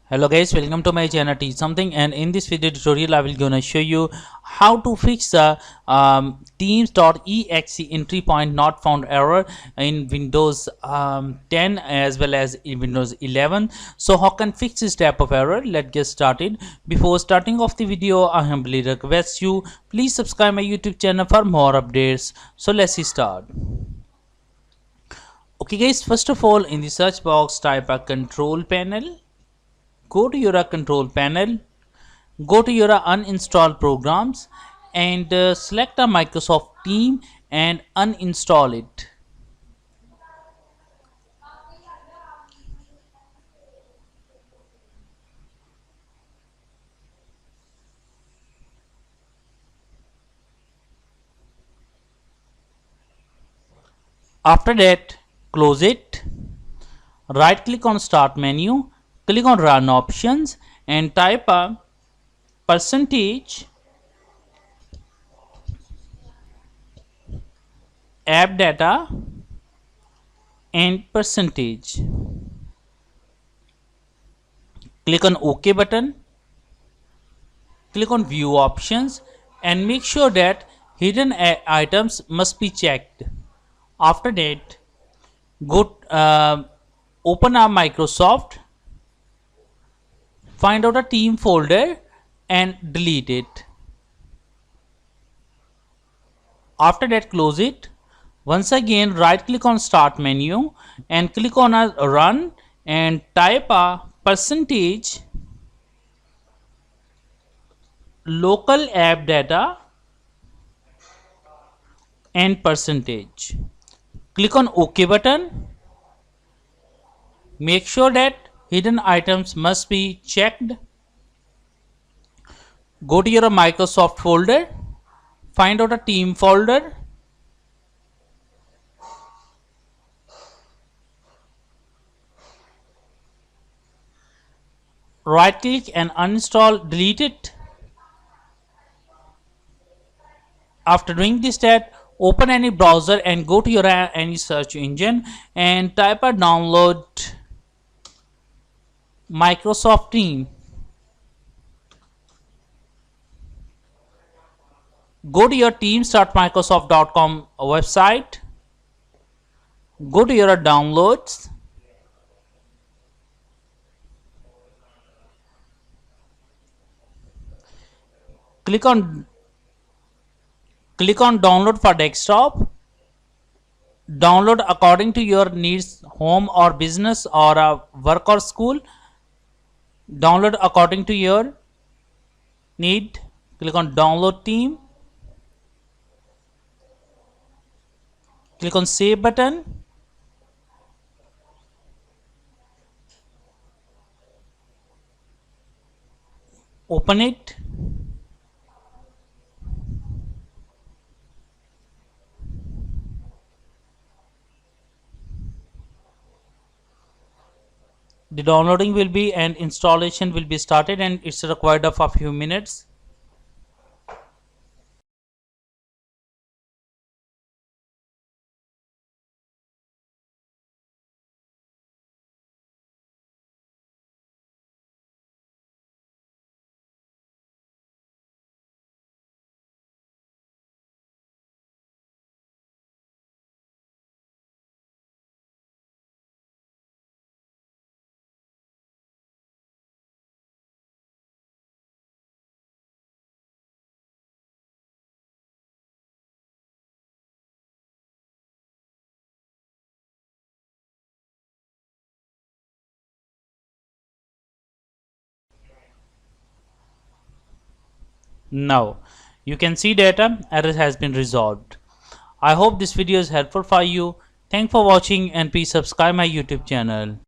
Hello guys, welcome to my channel Teach Something, and in this video tutorial I will gonna show you how to fix the Teams.exe entry point not found error in Windows 10 as well as in Windows 11. So how can fix this type of error? Let's get started. Before starting off the video, I humbly request you please subscribe my YouTube channel for more updates. So let's start. Okay guys, first of all in the search box type a control panel. Go to your control panel, go to your uninstall programs and select a Microsoft Team and uninstall it. After that, close it, right click on start menu, click on run options and type a percentage app data and percentage. Click on OK button, click on view options and make sure that hidden items must be checked. After that, go open up Microsoft, find out a team folder and delete it. After that, close it. Once again, right click on start menu and click on a run and type a percentage local app data and percentage. Click on OK button. Make sure that hidden items must be checked. Go to your Microsoft folder, find out a team folder, right click and uninstall, delete it. After doing this step, open any browser and go to your any search engine and type a download Microsoft Team. Go to your teams.microsoft.com website, go to your downloads, click on download for desktop, download according to your needs, home or business or work or school, download according to your need. Click on download team, click on save button, open it, the downloading will be and installation will be started and it's required of a few minutes. Now you can see that error has been resolved. I hope this video is helpful for you. Thanks for watching and please subscribe my YouTube channel.